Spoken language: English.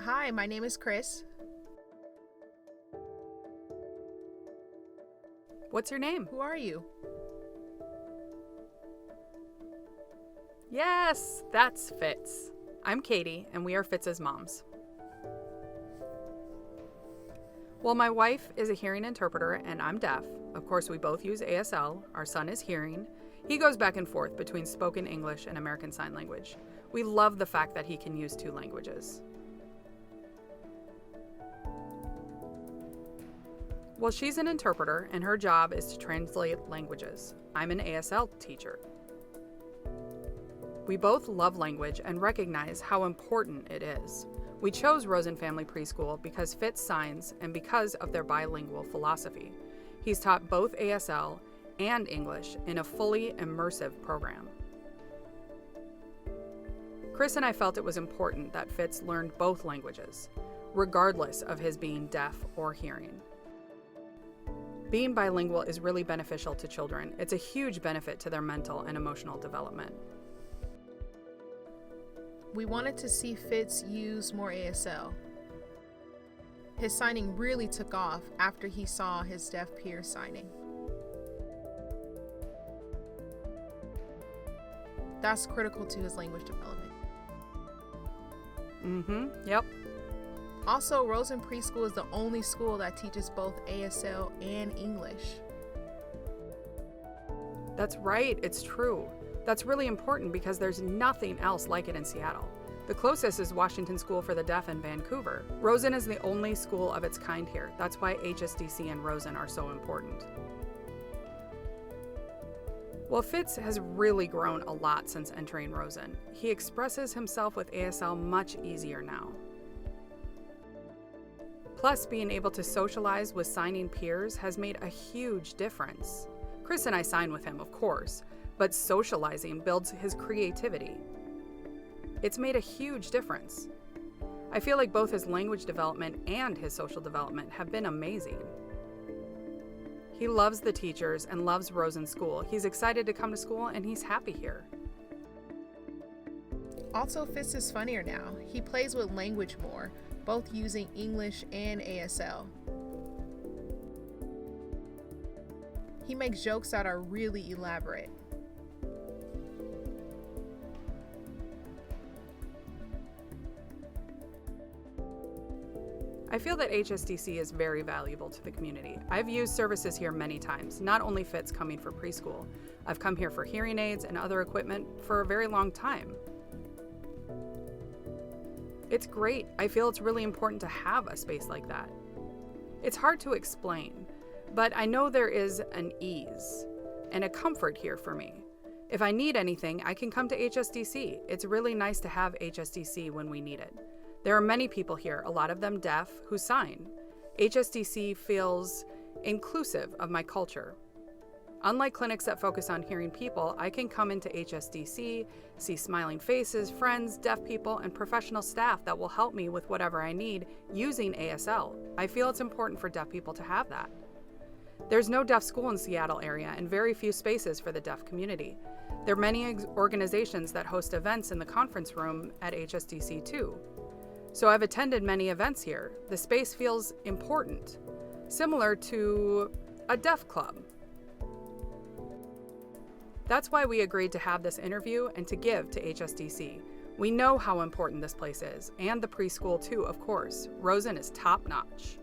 Hi, my name is Kris. What's your name? Who are you? Yes, that's Fitz. I'm Katie, and we are Fitz's moms. Well, my wife is a hearing interpreter, and I'm deaf. Of course, we both use ASL. Our son is hearing. He goes back and forth between spoken English and American Sign Language. We love the fact that he can use 2 languages. Well, she's an interpreter, and her job is to translate languages. I'm an ASL teacher. We both love language and recognize how important it is. We chose Rosen Family Preschool because Fitz signs and because of their bilingual philosophy. He's taught both ASL and English in a fully immersive program. Kris and I felt it was important that Fitz learned both languages, regardless of his being deaf or hearing. Being bilingual is really beneficial to children. It's a huge benefit to their mental and emotional development. We wanted to see Fitz use more ASL. His signing really took off after he saw his deaf peers signing. That's critical to his language development. Yep. Also, Rosen Preschool is the only school that teaches both ASL and English. That's right, it's true. That's really important because there's nothing else like it in Seattle. The closest is Washington School for the Deaf in Vancouver. Rosen is the only school of its kind here. That's why HSDC and Rosen are so important. Well, Fitz has really grown a lot since entering Rosen. He expresses himself with ASL much easier now. Plus, being able to socialize with signing peers has made a huge difference. Kris and I sign with him, of course, but socializing builds his creativity. It's made a huge difference. I feel like both his language development and his social development have been amazing. He loves the teachers and loves Rosen School. He's excited to come to school and he's happy here. Also, Fitz is funnier now. He plays with language more, both using English and ASL. He makes jokes that are really elaborate. I feel that HSDC is very valuable to the community. I've used services here many times, not only Fitz coming for preschool. I've come here for hearing aids and other equipment for a very long time. It's great. I feel it's really important to have a space like that. It's hard to explain, but I know there is an ease and a comfort here for me. If I need anything, I can come to HSDC. It's really nice to have HSDC when we need it. There are many people here, a lot of them deaf, who sign. HSDC feels inclusive of my culture. Unlike clinics that focus on hearing people, I can come into HSDC, see smiling faces, friends, deaf people, and professional staff that will help me with whatever I need using ASL. I feel it's important for deaf people to have that. There's no deaf school in Seattle area and very few spaces for the deaf community. There are many organizations that host events in the conference room at HSDC too. So I've attended many events here. The space feels important, similar to a deaf club. That's why we agreed to have this interview and to give to HSDC. We know how important this place is, and the preschool too, of course. Rosen is top notch.